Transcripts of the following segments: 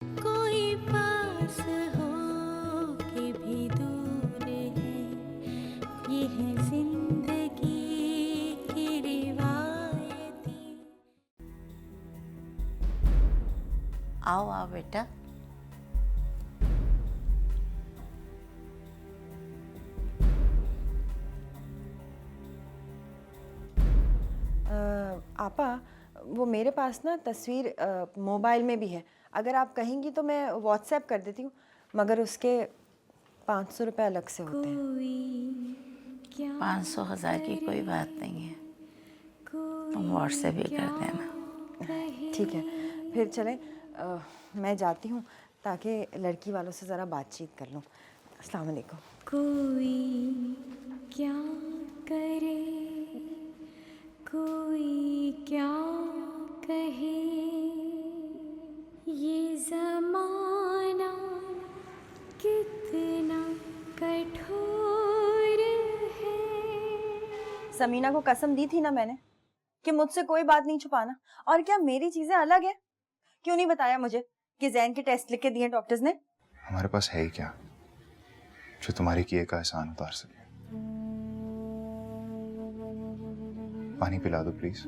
कोई पास हो के भी दूर है, ये है जिंदगी की रिवायतें। आओ आओ बेटा। आपा, वो मेरे पास ना तस्वीर मोबाइल में भी है। अगर आप कहेंगी तो मैं व्हाट्सएप कर देती हूँ, मगर उसके 500 रुपये अलग से होते हैं। कोई क्या 500 1000 की कोई बात नहीं है, तुम व्हाट्सएप ही कर देना। ठीक है, फिर चलें। मैं जाती हूँ ताकि लड़की वालों से ज़रा बातचीत कर लूँ। अस्सलाम वालेकुम। कोई क्या करे, कोई क्या कहे, ये ज़माना कितना कठोर है। समीना को कसम दी थी ना मैंने कि मुझसे कोई बात नहीं छुपाना। और क्या मेरी चीज़ें अलग है? क्यों नहीं बताया मुझे कि जैन के टेस्ट लिख के दिए डॉक्टर्स ने? हमारे पास है ही क्या जो तुम्हारे किए का एहसान उतार सके। पानी पिला दो प्लीज।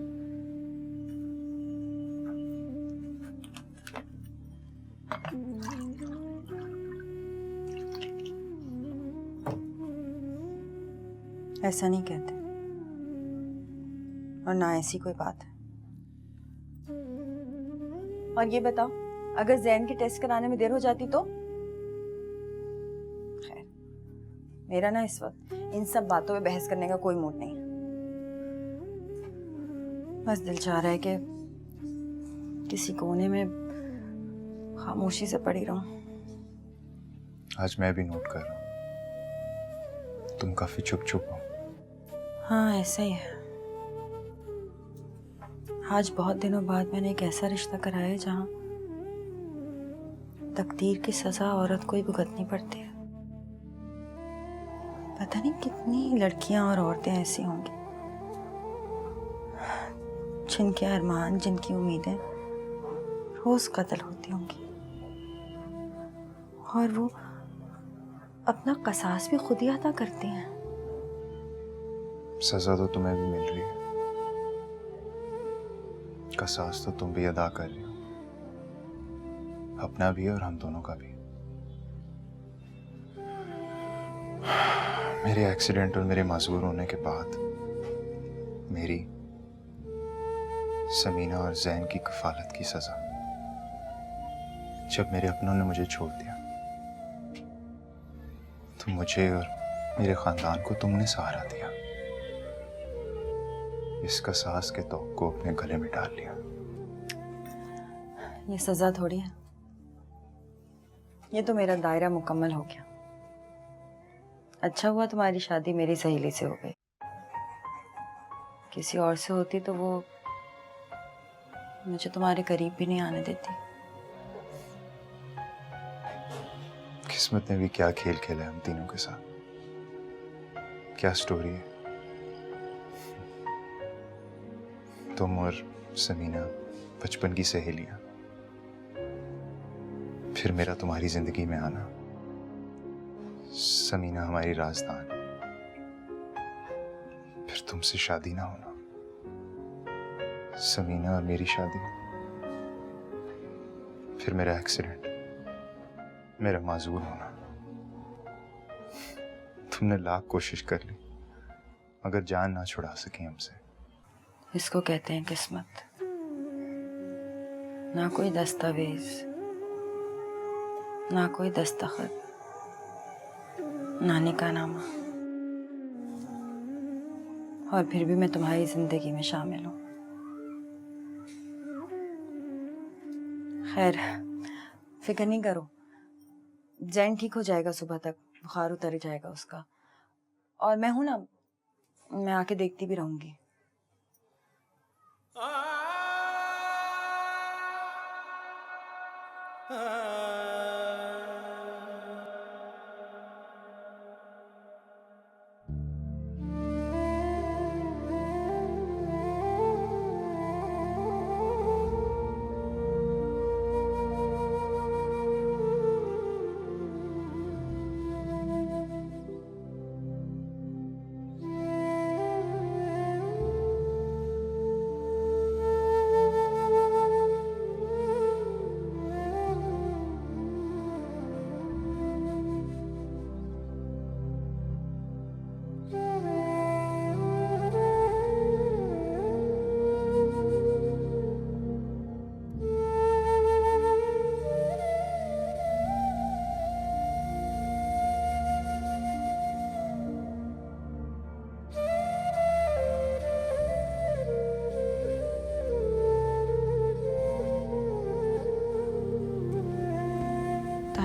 ऐसा नहीं कहते, और ना ऐसी कोई बात है। और ये बताओ, अगर जैन के टेस्ट कराने में देर हो जाती तो? खैर, मेरा ना इस वक्त इन सब बातों पे बहस करने का कोई मूड नहीं है। बस दिल चाह रहा है कि किसी कोने में खामोशी से पड़ी रहूं। आज मैं भी नोट कर रहा हूं, तुम काफी चुप चुप हो। हाँ, ऐसा ही है। आज बहुत दिनों बाद मैंने एक ऐसा रिश्ता कराया है जहां तकदीर की सजा औरत को ही भुगतनी पड़ती है। पता नहीं कितनी लड़कियां और औरतें ऐसी होंगी जिनके अरमान, जिनकी उम्मीदें रोज कत्ल होती होंगी, और वो अपना कसास भी खुद ही अदा करती हैं। सजा तो तुम्हें भी मिल रही है, कसास तो तुम भी अदा कर रहे हो, अपना भी और हम दोनों का भी। मेरे एक्सीडेंट और मेरे माजूर होने के बाद मेरी, समीना और जैन की कफालत की सजा। जब मेरे अपनों ने मुझे छोड़ दिया तो मुझे और मेरे खानदान को तुमने सहारा दिया। इस कसास के तौक को अपने गले में डाल लिया। ये सजा थोड़ी है, ये तो मेरा दायरा मुकम्मल हो गया। अच्छा हुआ तुम्हारी शादी मेरी सहेली से हो गई। किसी और से होती तो वो मुझे तुम्हारे करीब भी नहीं आने देती। किस्मत ने भी क्या खेल खेला है हम तीनों के साथ। क्या स्टोरी है। तुम और समीना बचपन की सहेलियां, फिर मेरा तुम्हारी जिंदगी में आना, समीना हमारी राजदान, फिर तुमसे शादी ना होना, समीना और मेरी शादी, फिर मेरा एक्सीडेंट, मेरा माजूर होना। तुमने लाख कोशिश कर ली मगर जान ना छुड़ा सकी हमसे। इसको कहते हैं किस्मत। ना कोई दस्तावेज, ना कोई दस्तखत, ना निकाहनामा, और फिर भी मैं तुम्हारी जिंदगी में शामिल हूँ। खैर, फिक्र नहीं करो, जैन ठीक हो जाएगा। सुबह तक बुखार उतर जाएगा उसका। और मैं हूं ना, मैं आके देखती भी रहूंगी।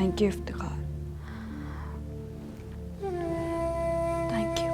Thank you Iftikhar, thank you.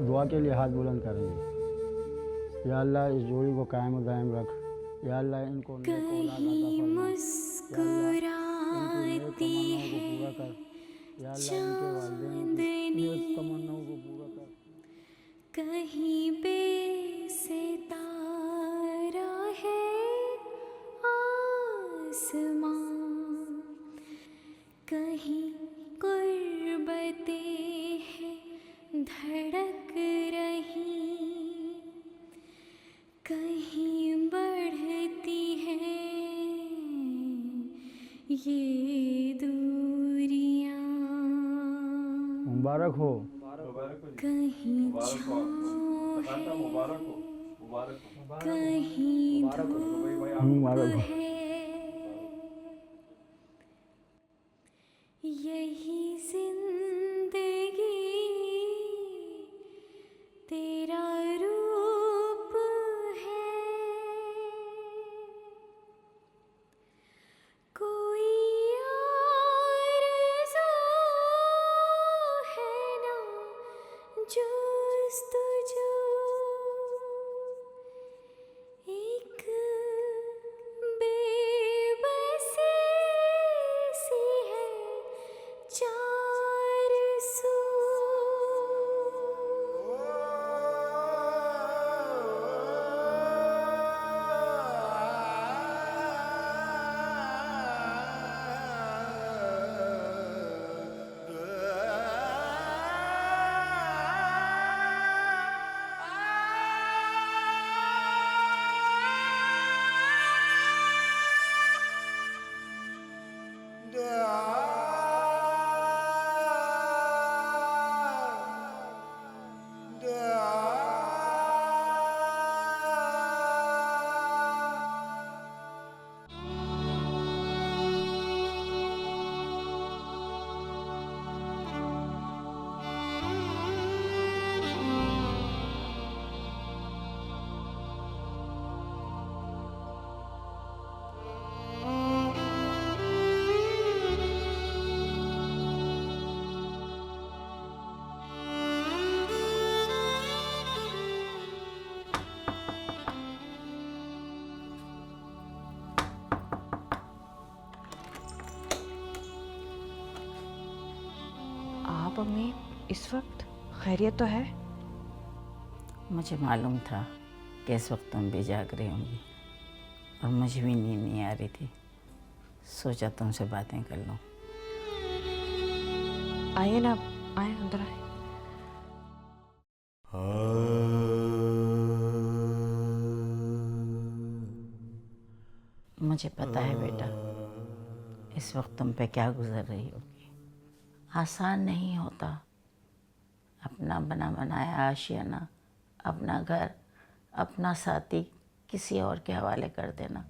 दुआ के लिए हाथ बुलंद करेंगे। या अल्लाह इस जोड़ी को कायम और दायम रख। या अल्लाह इनको नेक औलाद अता कहीं फरमा। मुस्कुराती है या अल्लाह इनके वालिदैन की नेक तमन्नाओं को पूरा कर। कहीं बेसितारा है आसमां, कहीं कुर्बतें हैं धड़क रही, कहीं बढ़ती है ये दूरियां, मुबारक हो। कहीं छाँव है कहीं धूप है, यही जिंदगी तेरा रूप है, कोई आरज़ू है ना जुस्तजू, एक बेबसी सी है चार सू। आप अम्मी इस वक्त खैरियत तो है? मुझे मालूम था कि इस वक्त तुम भी जाग रही होंगी और मुझे भी नींद नहीं आ रही थी। सोचा तुमसे बातें कर लूँ। आइए ना, आए अंदर आए। मुझे पता है बेटा, इस वक्त तुम पे क्या गुजर रही होगी। आसान नहीं होता अपना बना बनाया आशियाना, अपना घर, अपना साथी किसी और के हवाले कर देना,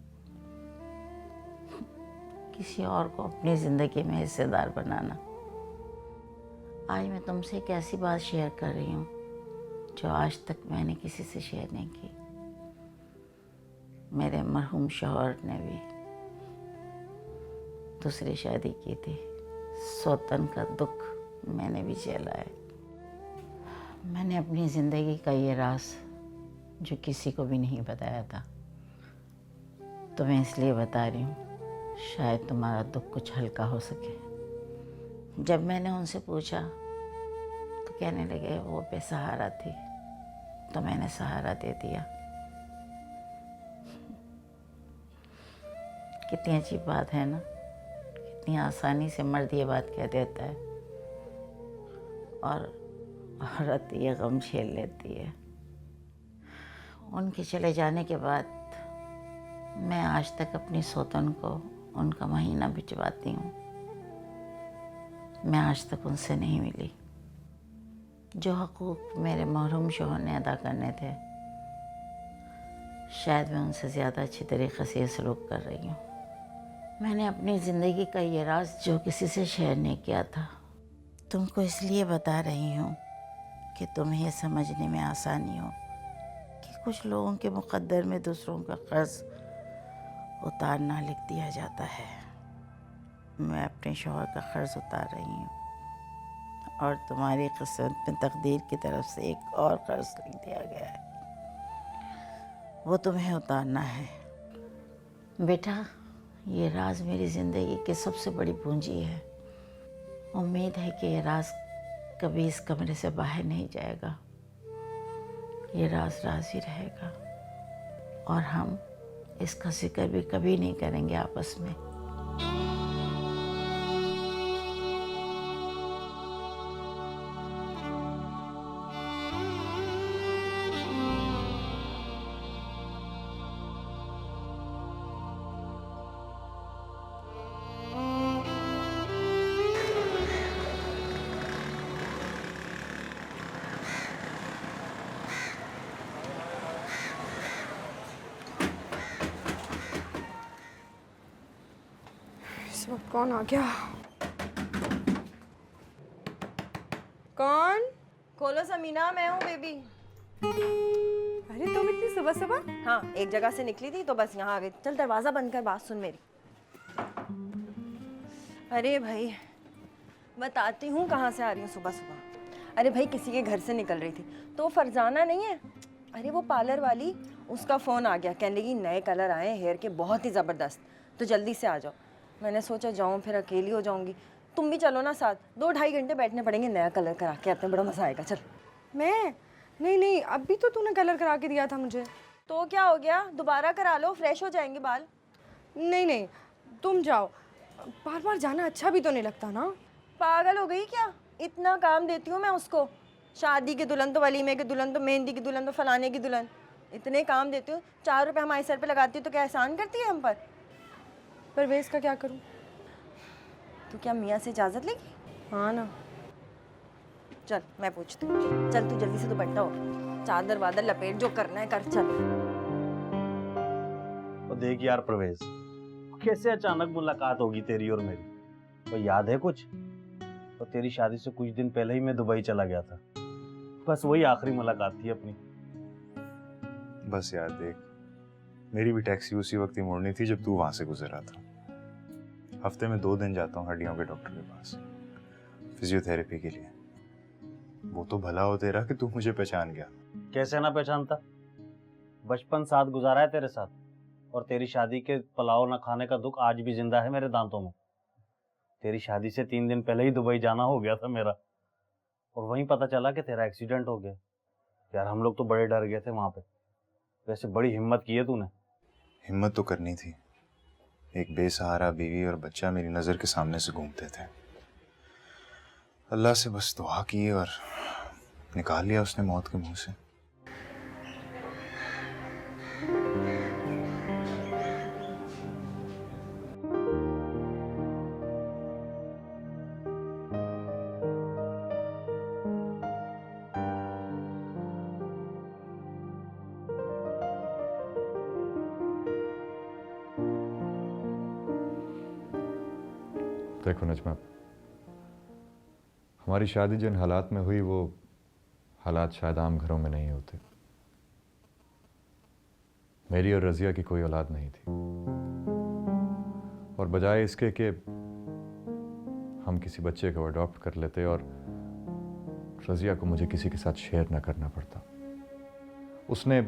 किसी और को अपनी ज़िंदगी में हिस्सेदार बनाना। आज मैं तुमसे एक ऐसी बात शेयर कर रही हूँ जो आज तक मैंने किसी से शेयर नहीं की। मेरे मरहूम शौहर ने भी दूसरी शादी की थी। सौतन का दुख मैंने भी झेला है। मैंने अपनी ज़िंदगी का ये राज जो किसी को भी नहीं बताया था, तो मैं इसलिए बता रही हूँ शायद तुम्हारा दुख कुछ हल्का हो सके। जब मैंने उनसे पूछा तो कहने लगे वो बेसहारा थी, तो मैंने सहारा दे दिया। कितनी अजीब बात है ना, कितनी आसानी से मर्द ये बात कह देता है और औरत ये गम झेल लेती है। उनके चले जाने के बाद मैं आज तक अपनी सौतन को उनका महीना भिजवाती हूँ। मैं आज तक उनसे नहीं मिली। जो हकूक़ मेरे महरूम शोहर ने अदा करने थे, शायद मैं उनसे ज़्यादा अच्छी तरीक़े से ये सलूक कर रही हूँ। मैंने अपनी ज़िंदगी का ये राज जो किसी से शेयर नहीं किया था, तुमको इसलिए बता रही हूँ कि तुम्हें समझने में आसानी हो कि कुछ लोगों के मुक़द्दर में दूसरों का कर्ज उतारना लिख दिया जाता है। मैं अपने शौहर का कर्ज उतार रही हूँ और तुम्हारी किस्मत में तकदीर की तरफ से एक और कर्ज लिख दिया गया है, वो तुम्हें उतारना है। बेटा, ये राज मेरी ज़िंदगी की सबसे बड़ी पूंजी है। उम्मीद है कि ये राज कभी इस कमरे से बाहर नहीं जाएगा। ये राज राज ही रहेगा और हम इसका जिक्र भी कभी नहीं करेंगे आपस में। इस वक्त कौन आ गया? कौन? खोलो समीना, मैं हूँ बेबी। अरे तुम इतनी सुबह सुबह? हाँ, एक जगह से निकली थी तो बस यहाँ आ गई। चल दरवाजा बंद कर, बात सुन मेरी। अरे भाई, बताती हूँ कहाँ से आ रही हूँ सुबह सुबह। अरे भाई, किसी के घर से निकल रही थी तो फरजाना नहीं है, अरे वो पार्लर वाली, उसका फ़ोन आ गया, कहने लगी नए कलर आए हैं हेयर के बहुत ही ज़बरदस्त, तो जल्दी से आ जाओ। मैंने सोचा जाऊँ, फिर अकेली हो जाऊँगी, तुम भी चलो ना साथ। 2-2.5 घंटे बैठने पड़ेंगे, नया कलर करा के आते हैं, बड़ा मज़ा आएगा। चल। मैं? नहीं, अभी तो तूने कलर करा के दिया था मुझे। तो क्या हो गया, दोबारा करा लो, फ्रेश हो जाएंगे बाल। नहीं, तुम जाओ। बार बार जाना अच्छा भी तो नहीं लगता ना। पागल हो गई क्या? इतना काम देती हूँ मैं उसको, शादी की दुल्हन तो वलीमे की दुल्हन तो मेहंदी की दुल्हन तो फलाने की दुल्हन, इतने काम देती हूँ। 4 रुपये हमारे सर पे लगाती हूँ तो क्या एहसान करती है हम पर? परवेज़ का क्या करूँ? तो क्या मियाँ से इजाज़त लेगी? हाँ ना। चल मैं पूछती हूँ। चल तू जल्दी से दुपट्टा हो, चादर वादर लपेट, जो करना है कर। चल। और देख यार प्रवेश, कैसे अचानक मुलाकात होगी तेरी और मेरी? तो याद है कुछ? और तेरी शादी से कुछ दिन पहले ही मैं दुबई चला गया था, बस वही आखिरी मुलाकात थी अपनी। बस यार देख, मेरी भी टैक्सी उसी वक्त ही मोड़नी थी जब तू वहां से गुजरा था। हफ्ते में 2 दिन जाता हूँ हड्डियों के डॉक्टर के पास, फिजियोथेरेपी के लिए। वो तो भला हो तेरा कि तू मुझे पहचान गया। कैसे ना पहचानता, बचपन साथ गुजारा है तेरे साथ, और तेरी शादी के पुलाव न खाने का दुख आज भी जिंदा है मेरे दांतों में। तेरी शादी से 3 दिन पहले ही दुबई जाना हो गया था मेरा, और वहीं पता चला कि तेरा एक्सीडेंट हो गया। यार हम लोग तो बड़े डर गए थे वहां पे। वैसे बड़ी हिम्मत की है तूने। हिम्मत तो करनी थी, एक बेसहारा बीवी और बच्चा मेरी नज़र के सामने से घूमते थे। अल्लाह से बस दुआ की और निकाल लिया उसने मौत के मुंह से। देखो नजमा, हमारी शादी जिन हालात में हुई वो हालात शायद आम घरों में नहीं होते। मेरी और रज़िया की कोई औलाद नहीं थी, और बजाय इसके कि हम किसी बच्चे को अडॉप्ट कर लेते और रज़िया को मुझे किसी के साथ शेयर ना करना पड़ता, उसने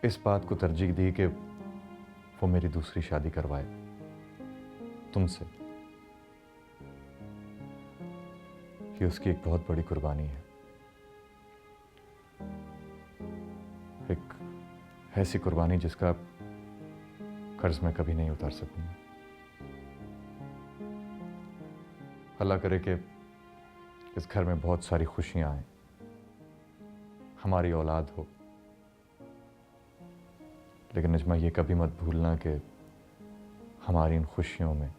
इस बात को तरजीह दी कि वो मेरी दूसरी शादी करवाए तुमसे। ये उसकी एक बहुत बड़ी कुर्बानी है, एक ऐसी कुर्बानी जिसका कर्ज मैं कभी नहीं उतार सकूंगा। अल्लाह करे कि इस घर में बहुत सारी खुशियां आए, हमारी औलाद हो, लेकिन नजमा ये कभी मत भूलना कि हमारी इन खुशियों में,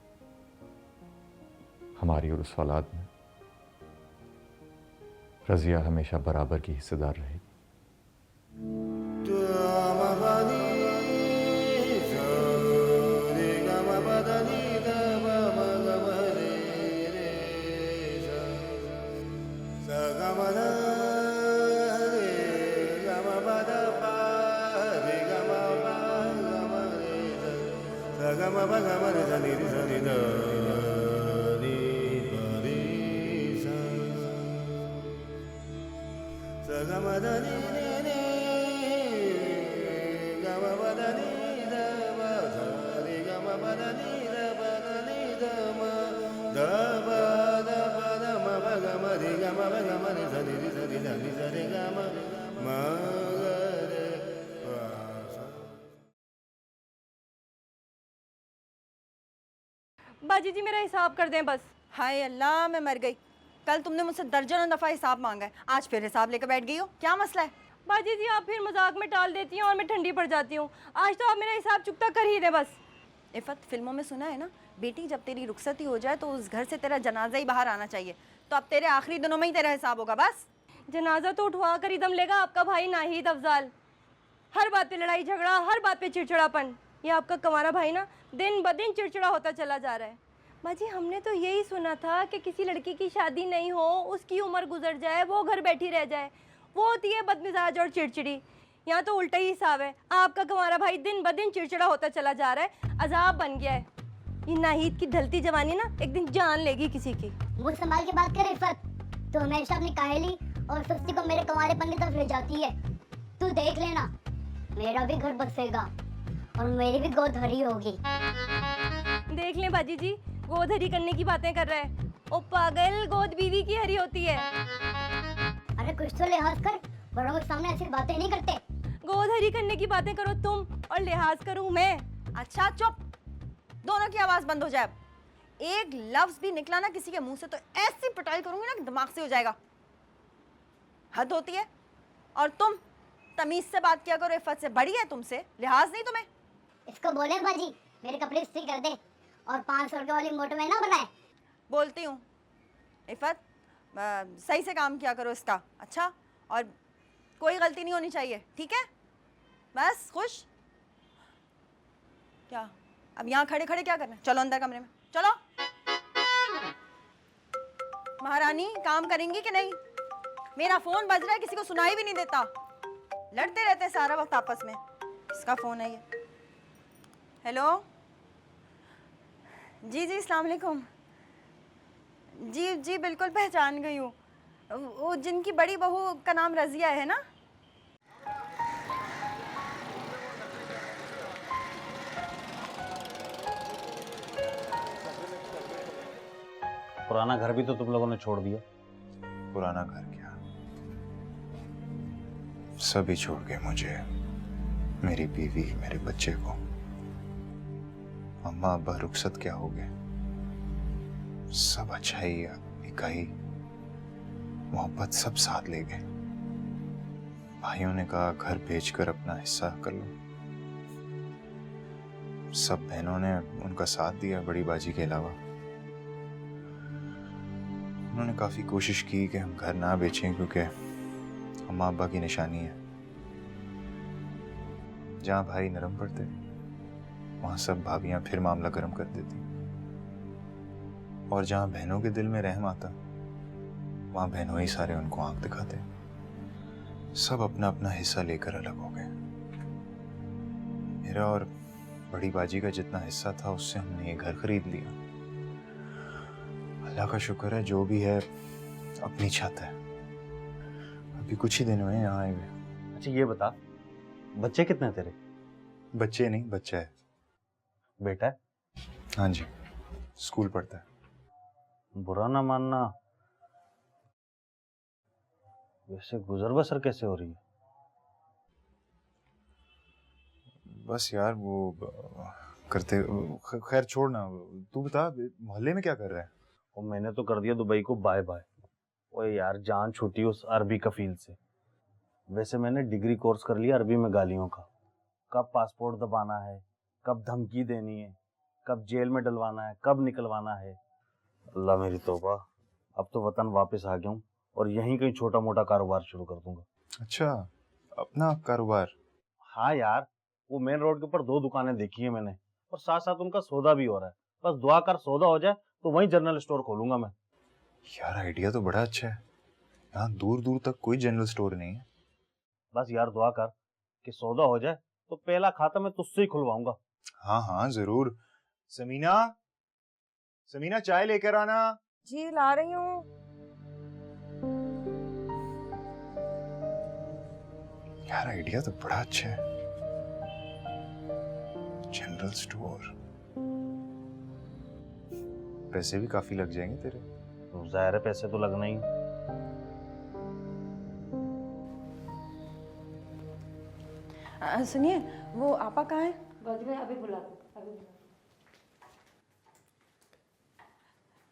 हमारी और उस औलाद में रज़िया हमेशा बराबर की हिस्सेदार रहेगी। बाजी जी मेरा हिसाब कर दें बस। हाय अल्लाह, मैं मर गई। कल तुमने मुझसे दर्जनों दफ़ा हिसाब मांगा है, आज फिर हिसाब लेकर बैठ गई हो। क्या मसला है? बाजी जी आप फिर मजाक में टाल देती हैं और मैं ठंडी पड़ जाती हूँ। आज तो आप मेरा हिसाब चुकता कर ही दें बस। इफ़त, फिल्मों में सुना है ना, बेटी जब तेरी रुखसती हो जाए तो उस घर से तेरा जनाजा ही बाहर आना चाहिए। तो अब तेरे आखिरी दिनों में ही तेरा हिसाब होगा बस। जनाजा तो उठवा कर ही दम लेगा आपका भाई नाहिद अफजाल। हर बात पे लड़ाई झगड़ा, हर बात पे चिड़चिड़ापन। ये आपका कंवारा भाई ना दिन ब दिन चिड़चिड़ा होता चला जा रहा है। बाजी हमने तो यही सुना था कि किसी लड़की की शादी नहीं हो, उसकी उम्र गुजर जाए, वो घर बैठी रह जाए, वो होती है बदमिजाज और चिड़चिड़ी। यहाँ तो उल्टा ही हिसाब है। आपका कंवारा भाई दिन ब दिन चिड़चिड़ा होता चला जा रहा है, अजाब बन गया है। ये नाहिद की ढलती जवानी ना एक दिन जान लेगी किसी की। वो संभाल के बात कर इफ़त, तो हमेशा अपनी काहेली और सुस्ती को मेरे कंवारेपन की तरफ ले जाती है। तू देख लेना, मेरा भी घर बसेगा और मेरी भी गोद हरी होगी। देख लें बाजी जी, गोद हरी करने की बातें कर रहा है। ओ पागल, गोद बीवी की हरी होती है। अरे कुछ तो लिहाज कर, बड़ों के सामने ऐसी बातें नहीं करते। गोद हरी करने की बातें करो तुम और लिहाज करूं मैं। अच्छा चुप, दोनों की आवाज़ बंद हो जाए। एक लफ्ज़ भी निकला ना किसी के मुंह से तो ऐसी पिटाई करूंगी ना कि दिमाग से हो जाएगा। हद होती है। और तुम तमीज़ से बात किया करो, इफ़त से बड़ी है तुमसे, लिहाज नहीं तुम्हें। इसको बोले बाजी मेरे कपड़े इस्त्री कर दे और 500 रुपये वाली मोटर में ना बनाए। बोलती हूँ इफ़त, सही से काम किया करो इसका, अच्छा? और कोई गलती नहीं होनी चाहिए, ठीक है? बस खुश? क्या अब यहाँ खड़े खड़े क्या करना है? चलो अंदर कमरे में, चलो। महारानी काम करेंगी कि नहीं? मेरा फ़ोन बज रहा है, किसी को सुनाई भी नहीं देता। लड़ते रहते हैं सारा वक्त आपस में। किसका फ़ोन है ये? हेलो जी जी, अस्सलाम वालेकुम। जी जी बिल्कुल पहचान गई हूँ, वो जिनकी बड़ी बहू का नाम रज़िया है ना? पुराना घर भी तो तुम लोगों ने छोड़ दिया। पुराना घर क्या, सभी छोड़ गए मुझे, मेरी बीवी, मेरे बच्चे को। अम्मा अब्बा रुखसत क्या हो गए, सब अच्छाई इकाई मोहब्बत सब साथ ले गए। भाइयों ने कहा घर बेचकर अपना हिस्सा कर लो, सब बहनों ने उनका साथ दिया बड़ी बाजी के अलावा। उन्होंने काफी कोशिश की कि हम घर ना बेचें क्योंकि अम्मा अब्बा की निशानी है। जहां भाई नरम पड़ते वहां सब भाभियां फिर मामला गर्म कर देती, और जहां बहनों के दिल में रहम आता वहां बहनों ही सारे उनको आंख दिखाते। सब अपना अपना हिस्सा लेकर अलग हो गए। मेरा और बड़ी बाजी का जितना हिस्सा था उससे हमने ये घर खरीद लिया। अल्लाह का शुक्र है, जो भी है अपनी छत है। अभी कुछ ही दिन हुए यहाँ आए हुए। अच्छा ये बता, बच्चे कितने तेरे? बच्चे नहीं, बच्चा है। बेटा है? हाँ जी, स्कूल पढ़ता है। बुरा ना मानना, वैसे गुजर बसर कैसे हो रही है? बस यार वो करते खैर छोड़ ना, तू बता मोहल्ले में क्या कर रहा है? और मैंने तो कर दिया दुबई को बाय बाय। ओए यार जान छूटी उस अरबी कफील से। वैसे मैंने डिग्री कोर्स कर लिया अरबी में गालियों का। कब पासपोर्ट दबाना है, कब धमकी देनी है, कब जेल में डलवाना है, कब निकलवाना है। अल्लाह मेरी तौबा, अब तो वतन वापस आ गया हूँ और यहीं कहीं छोटा मोटा कारोबार शुरू कर दूंगा। अच्छा, अपना कारोबार? हाँ यार, वो मेन रोड के ऊपर 2 दुकानें देखी है मैंने और साथ साथ उनका सौदा भी हो रहा है। बस दुआ कर सौदा हो जाए तो वहीं जनरल स्टोर खोलूंगा मैं। यार आइडिया तो बड़ा अच्छा है। यहाँ दूर दूर तक कोई जनरल स्टोर नहीं है। बस यार दुआ कर कि सौदा हो जाए तो पहला खाता मैं तुझसे ही खुलवाऊंगा। हाँ हाँ जरूर। समीना, समीना चाय लेकर आना। जी ला रही हूँ। यार आइडिया तो बड़ा अच्छा है, जनरल स्टोर। पैसे भी काफी लग जाएंगे तेरे। तो जाहिर है पैसे तो लगना ही। सुनिए, वो आपा कहाँ है?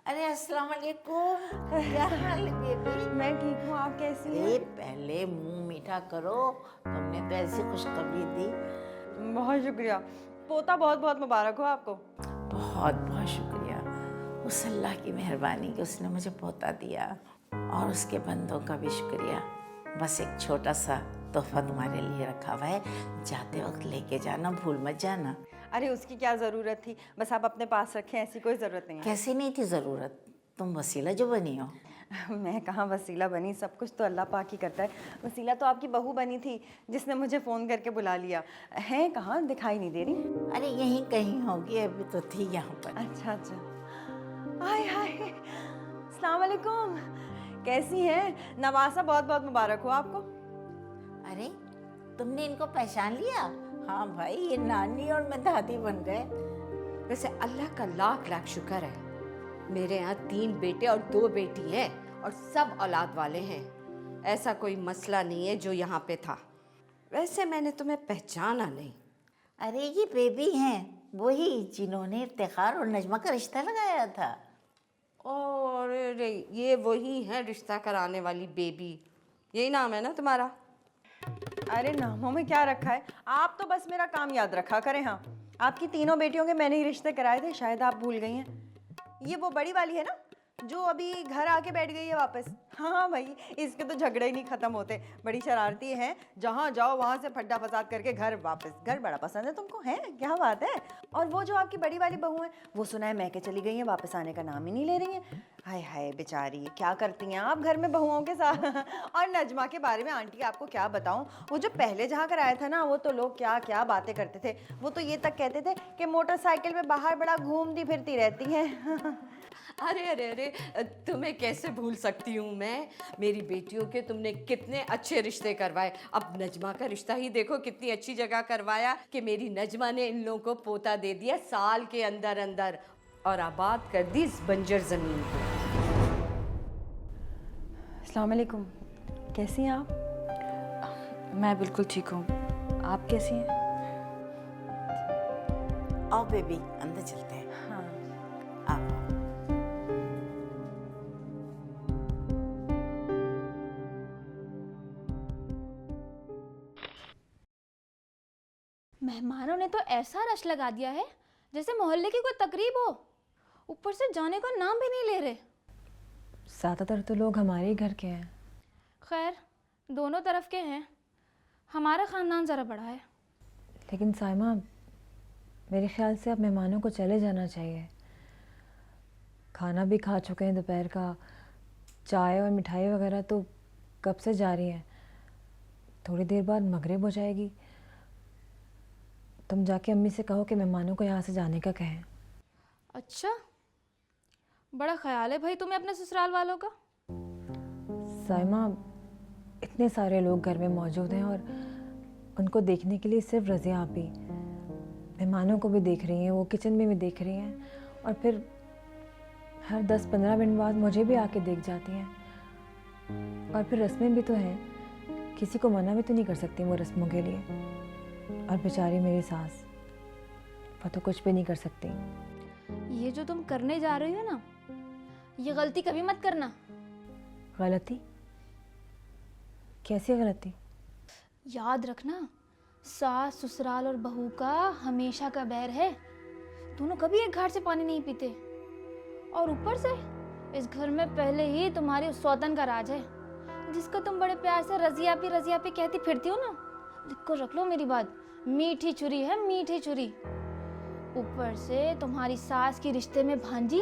अरे अस्सलाम वालेकुम, क्या हाल है बेबी? मैं ठीक हूँ, आप कैसी हैं? ए, पहले मुंह मीठा करो, तुमने तो ऐसी खुशखबरी दी। बहुत शुक्रिया। पोता बहुत बहुत मुबारक हो आपको। बहुत बहुत शुक्रिया। उस अल्लाह की मेहरबानी कि उसने मुझे पोता दिया, और उसके बंदों का भी शुक्रिया। बस एक छोटा सा तोहफा तुम्हारे लिए रखा हुआ है, जाते वक्त लेके जाना, भूल मत जाना। अरे उसकी क्या ज़रूरत थी, बस आप अपने पास रखें, ऐसी कोई ज़रूरत नहीं है। कैसी नहीं थी ज़रूरत, तुम वसीला जो बनी हो। मैं कहाँ वसीला बनी, सब कुछ तो अल्लाह पाक ही करता है। वसीला तो आपकी बहू बनी थी जिसने मुझे फ़ोन करके बुला लिया। हैं कहाँ, दिखाई नहीं दे रही? अरे यहीं कहीं होगी, अभी तो थी यहाँ पर। अच्छा अच्छा। हाय हाय, अस्सलाम वालेकुम, कैसी हैं? नवासा बहुत बहुत मुबारक हो आपको। अरे तुमने इनको पहचान लिया? हाँ भाई, ये नानी और मैं दादी बन गए। वैसे अल्लाह का लाख लाख शुक्र है, मेरे यहाँ 3 बेटे और 2 बेटी हैं और सब औलाद वाले हैं। ऐसा कोई मसला नहीं है जो यहाँ पे था। वैसे मैंने तुम्हें पहचाना नहीं। अरे ये बेबी हैं, वही जिन्होंने इफ्तिखार और नजमा का रिश्ता लगाया था। और ये वही है रिश्ता कराने वाली बेबी, यही नाम है ना तुम्हारा? अरे नामों में क्या रखा है, आप तो बस मेरा काम याद रखा करें। हाँ, आपकी तीनों बेटियों के मैंने ही रिश्ते कराए थे, शायद आप भूल गई हैं। ये वो बड़ी वाली है ना जो अभी घर आके बैठ गई है वापस? हाँ भाई, इसके तो झगड़े ही नहीं ख़त्म होते। बड़ी शरारती हैं, जहाँ जाओ वहाँ से फड्डा फसाद करके घर वापस। घर बड़ा पसंद है तुमको, है क्या बात है? और वो जो आपकी बड़ी वाली बहू है, वो सुना है मैके चली गई हैं, वापस आने का नाम ही नहीं ले रही हैं। हाय हाय बेचारी, क्या करती हैं आप घर में बहुओं के साथ। और नजमा के बारे में आंटी आपको क्या बताऊं, वो जो पहले जहाँ कराया था ना, वो तो लोग क्या क्या बातें करते थे। वो तो ये तक कहते थे कि मोटरसाइकिल में बाहर बड़ा घूमती फिरती रहती हैं। अरे अरे अरे, तुम्हें कैसे भूल सकती हूँ मैं। मेरी बेटियों के तुमने कितने अच्छे रिश्ते करवाए। अब नजमा का रिश्ता ही देखो, कितनी अच्छी जगह करवाया कि मेरी नजमा ने इन लोगों को पोता दे दिया साल के अंदर अंदर, और आबाद कर दी इस बंजर ज़मीन को। अस्सलाम वालेकुम, कैसी हैं आप? मैं बिल्कुल ठीक हूँ, आप कैसी हैं? आओ बेबी, अंदर चलते हैं। हाँ। आओ। मेहमानों ने तो ऐसा रश लगा दिया है जैसे मोहल्ले की कोई तकरीब हो। ऊपर से जाने का नाम भी नहीं ले रहे। ज़्यादातर तो लोग हमारे ही घर के हैं। खैर, दोनों तरफ के हैं, हमारा ख़ानदान ज़रा बड़ा है। लेकिन साइमा, मेरे ख्याल से अब मेहमानों को चले जाना चाहिए। खाना भी खा चुके हैं दोपहर का, चाय और मिठाई वगैरह तो कब से जा रही हैं। थोड़ी देर बाद मगरिब हो जाएगी। तुम जाके अम्मी से कहो कि मेहमानों को यहाँ से जाने का कहें। अच्छा, बड़ा ख्याल है भाई तुम्हें अपने ससुराल वालों का। साइमा, इतने सारे लोग घर में मौजूद हैं और उनको देखने के लिए सिर्फ रज़िया आप ही मेहमानों को भी देख रही हैं, वो किचन में भी देख रही हैं, और फिर हर 10-15 मिनट बाद मुझे भी आके देख जाती हैं। और फिर रस्में भी तो हैं, किसी को मना भी तो नहीं कर सकती वो रस्मों के लिए। और बेचारी मेरी सास, वो तो कुछ भी नहीं कर सकती। ये जो तुम करने जा रही हो ना, ये गलती कभी मत करना। गलती? कैसी गलती? याद रखना, सास ससुराल और बहू का हमेशा का बैर है। दोनों कभी एक घाट से पानी नहीं पीते। और ऊपर से इस घर में पहले ही तुम्हारी उस सौतन का राज है, जिसका तुम बड़े प्यार से रजिया पे कहती फिरती हो ना। लिख को रख लो मेरी बात, मीठी छुरी है, मीठी छुरी। ऊपर से तुम्हारी सास की रिश्ते में भांजी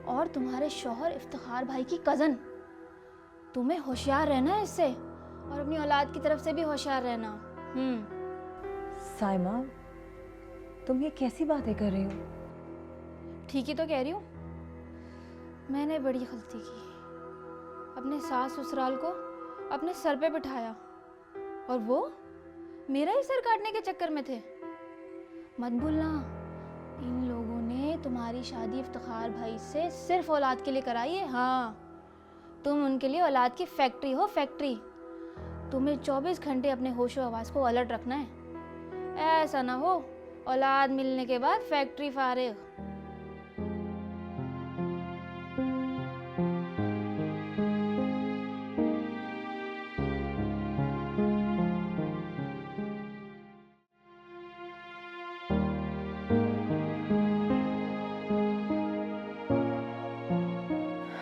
और तुम्हारे शौहर इफ्तिखार भाई की कज़न। तुम्हें होशियार रहना है इससे, और अपनी औलाद की तरफ से भी होशियार रहना। साइमा, तुम ये कैसी बातें कर रही हो? ठीक ही तो कह रही हूँ। मैंने बड़ी गलती की, अपने सास ससुराल को अपने सर पे बिठाया, और वो मेरा ही सर काटने के चक्कर में थे। मत भूलना, इन लोगों ने तुम्हारी शादी इफ्तिखार भाई से सिर्फ औलाद के लिए कराई है। हाँ, तुम उनके लिए औलाद की फैक्ट्री हो, फैक्ट्री। तुम्हें 24 घंटे अपने होशो आवाज़ को अलर्ट रखना है। ऐसा ना हो औलाद मिलने के बाद फैक्ट्री फारिग।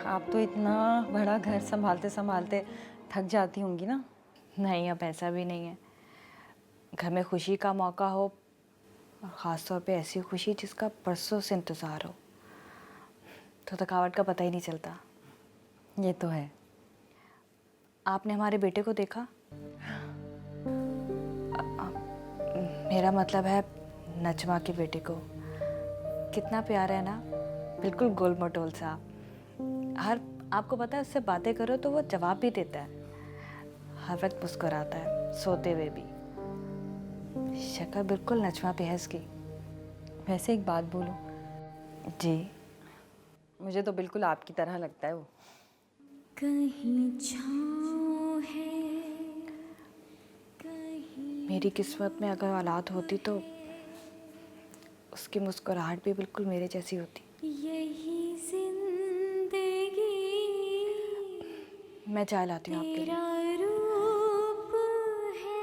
आप तो इतना बड़ा घर संभालते संभालते थक जाती होंगी ना? नहीं, अब ऐसा भी नहीं है। घर में खुशी का मौका हो, और ख़ास तौर पे ऐसी खुशी जिसका बरसों से इंतज़ार हो, तो थकावट का पता ही नहीं चलता। ये तो है। आपने हमारे बेटे को देखा? मेरा मतलब है नजमा के बेटे को। कितना प्यारा है ना, बिल्कुल गोल मटोल सा। हर आपको पता है, उससे बातें करो तो वो जवाब भी देता है, हर वक्त मुस्कुराता है, सोते हुए भी। शक्ल बिल्कुल नजमा बेहस की। वैसे एक बात बोलूं? जी। मुझे तो बिल्कुल आपकी तरह लगता है वो। कहीं छाँव है, मेरी किस्मत में अगर औलाद होती तो उसकी मुस्कुराहट भी बिल्कुल मेरे जैसी होती। यही जिंदगी मैं चाय लाती हूँ आपके लिए। तेरा रूप है।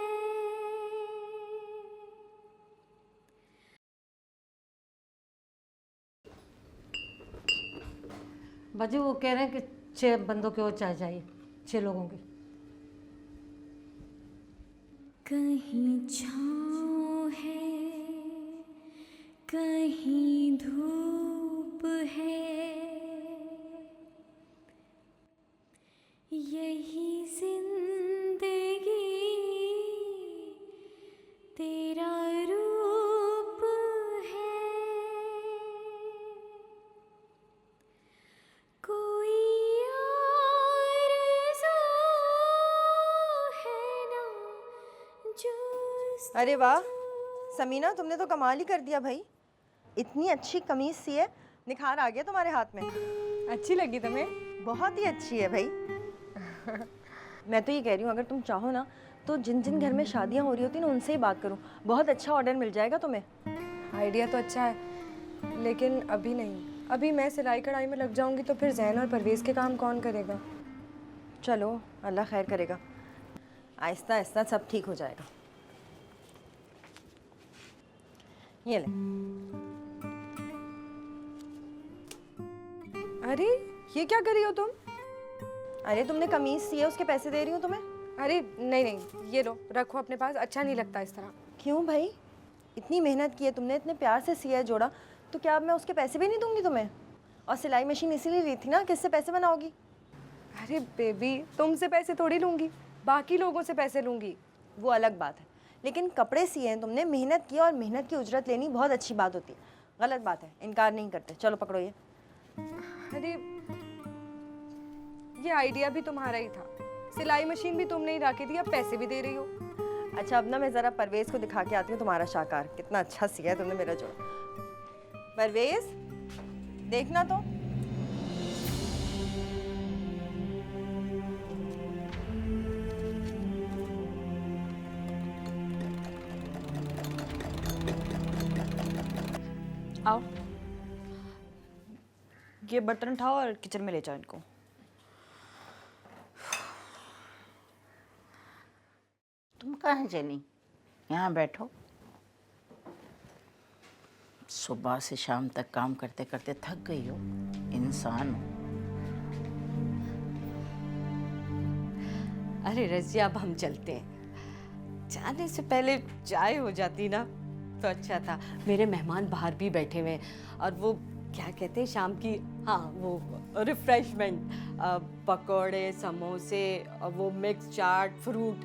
बाजी वो कह रहे हैं कि 6 बंदों की और चाय चाहिए, 6 लोगों की। कहीं छाँव है, कहीं धूप है, यही जिंदगी तेरा रूप है। कोई आरज़ू है ना जो। अरे वाह समीना, तुमने तो कमाल ही कर दिया भाई। इतनी अच्छी कमीज सी है, निखार आ गया तुम्हारे हाथ में। अच्छी लगी तुम्हें? बहुत ही अच्छी है भाई। मैं तो ये कह रही हूँ, अगर तुम चाहो ना तो जिन जिन घर में शादियाँ हो रही होती ना, उनसे ही बात करूँ, बहुत अच्छा ऑर्डर मिल जाएगा तुम्हें। आइडिया तो अच्छा है, लेकिन अभी नहीं। अभी मैं सिलाई कढ़ाई में लग जाऊंगी तो फिर जैन और परवेज़ के काम कौन करेगा? चलो अल्लाह खैर करेगा, आहिस्ता आहिस्ता सब ठीक हो जाएगा। ये ले। अरे ये क्या कर रही हो तुम? अरे तुमने कमीज सी है, उसके पैसे दे रही हूँ तुम्हें। अरे नहीं नहीं, ये लो, रखो अपने पास, अच्छा नहीं लगता इस तरह। क्यों भाई? इतनी मेहनत की है तुमने, इतने प्यार से सिया है जोड़ा, तो क्या अब मैं उसके पैसे भी नहीं दूंगी तुम्हें? और सिलाई मशीन इसीलिए ली थी ना, किससे पैसे बनाओगी? अरे बेबी, तुमसे पैसे थोड़ी लूँगी, बाकी लोगों से पैसे लूँगी। वो अलग बात है, लेकिन कपड़े सिए हैं तुमने, मेहनत की, और मेहनत की उजरत लेनी बहुत अच्छी बात होती है। गलत बात है, इनकार नहीं करते। चलो पकड़ो ये। अरे ये आइडिया भी तुम्हारा ही था, सिलाई मशीन भी तुमने ही ला के दी, अब पैसे भी दे रही हो। अच्छा अब ना मैं ज़रा परवेज़ को दिखा के आती हूँ तुम्हारा शाकार, कितना अच्छा सिया है तुमने मेरा जोड़ा। परवेज़ देखना तो। आओ, ये बर्तन उठाओ और किचन में ले जाओ इनको। तुम कहाँ चली? यहाँ बैठो। सुबह से शाम तक काम करते करते थक गई हो, इंसान हो। अरे रजिया, अब हम चलते हैं। जाने से पहले चाय हो जाती ना तो अच्छा था। मेरे मेहमान बाहर भी बैठे हुए हैं और वो क्या कहते हैं शाम की, हाँ वो रिफ्रेशमेंट, पकौड़े, समोसे, वो मिक्स चाट, फ्रूट,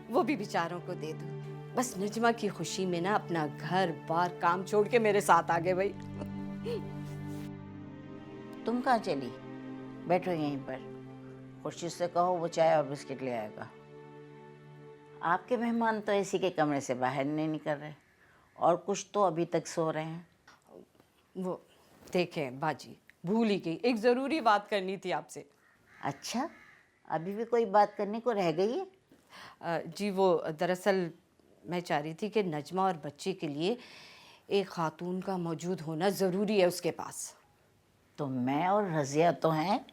वो भी बेचारों को दे दो। बस नजमा की खुशी में ना अपना घर बार काम छोड़ के मेरे साथ आ गए भाई। तुम कहाँ चली? बैठो यहीं पर। खुर्शीद से कहो वो चाय और बिस्किट ले आएगा। आपके मेहमान तो एसी के कमरे से बाहर नहीं निकल रहे और कुछ तो अभी तक सो रहे हैं। वो देखें बाजी, भूल ही गई, एक ज़रूरी बात करनी थी आपसे। अच्छा, अभी भी कोई बात करने को रह गई है? जी वो दरअसल मैं चाह रही थी कि नजमा और बच्चे के लिए एक खातून का मौजूद होना ज़रूरी है उसके पास। तो मैं और रज़िया तो हैं।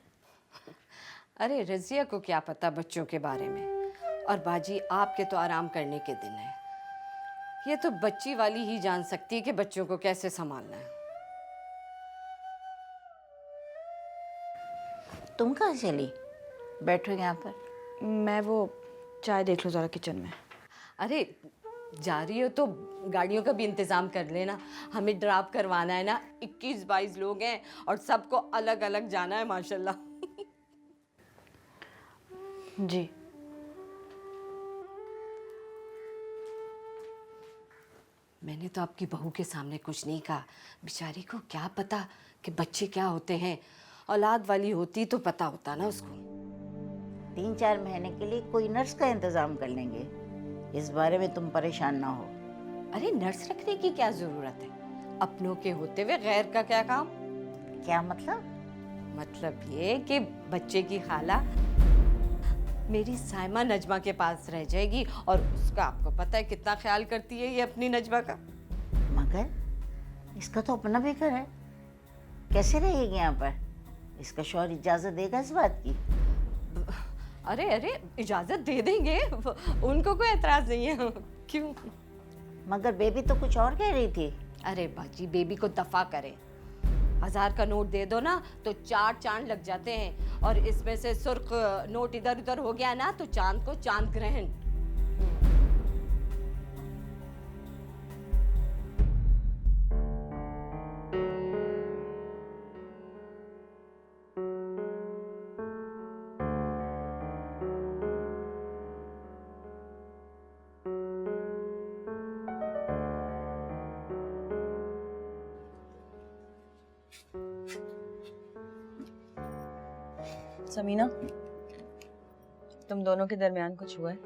अरे रज़िया को क्या पता बच्चों के बारे में, और बाजी आपके तो आराम करने के दिन है। ये तो बच्ची वाली ही जान सकती है कि बच्चों को कैसे संभालना है। तुम कहाँ चली? बैठो यहाँ पर। मैं वो चाय देख लो ज़रा किचन में। अरे जा रही हो तो गाड़ियों का भी इंतज़ाम कर लेना, हमें ड्रॉप करवाना है ना। 21-22 लोग हैं और सबको अलग अलग जाना है माशाल्लाह। जी। मैंने तो आपकी बहू के सामने कुछ नहीं कहा, बेचारी को क्या पता कि बच्चे क्या होते हैं। औलाद वाली होती तो पता होता ना उसको। 3-4 महीने के लिए कोई नर्स का इंतजाम कर लेंगे, इस बारे में तुम परेशान ना हो। अरे नर्स रखने की क्या जरूरत है, अपनों के होते हुए गैर का क्या काम। क्या मतलब? मतलब ये कि बच्चे की खाला मेरी साइमा नजमा के पास रह जाएगी और उसका आपको पता है कितना ख्याल करती है ये अपनी नजमा का। मगर इसका तो अपना भी घर है, कैसे रहेगी यहाँ पर? इसका शौहर इजाजत देगा इस बात की? अरे अरे इजाजत दे देंगे, उनको कोई एतराज नहीं है। क्यों? मगर बेबी तो कुछ और कह रही थी। अरे बाजी, बेबी को दफा करें। 1000 का नोट दे दो ना तो 4 चांद लग जाते हैं, और इसमें से सुर्ख नोट इधर उधर हो गया ना तो चांद को चांद ग्रहण। समीना, तुम दोनों के दरमियान कुछ हुआ है?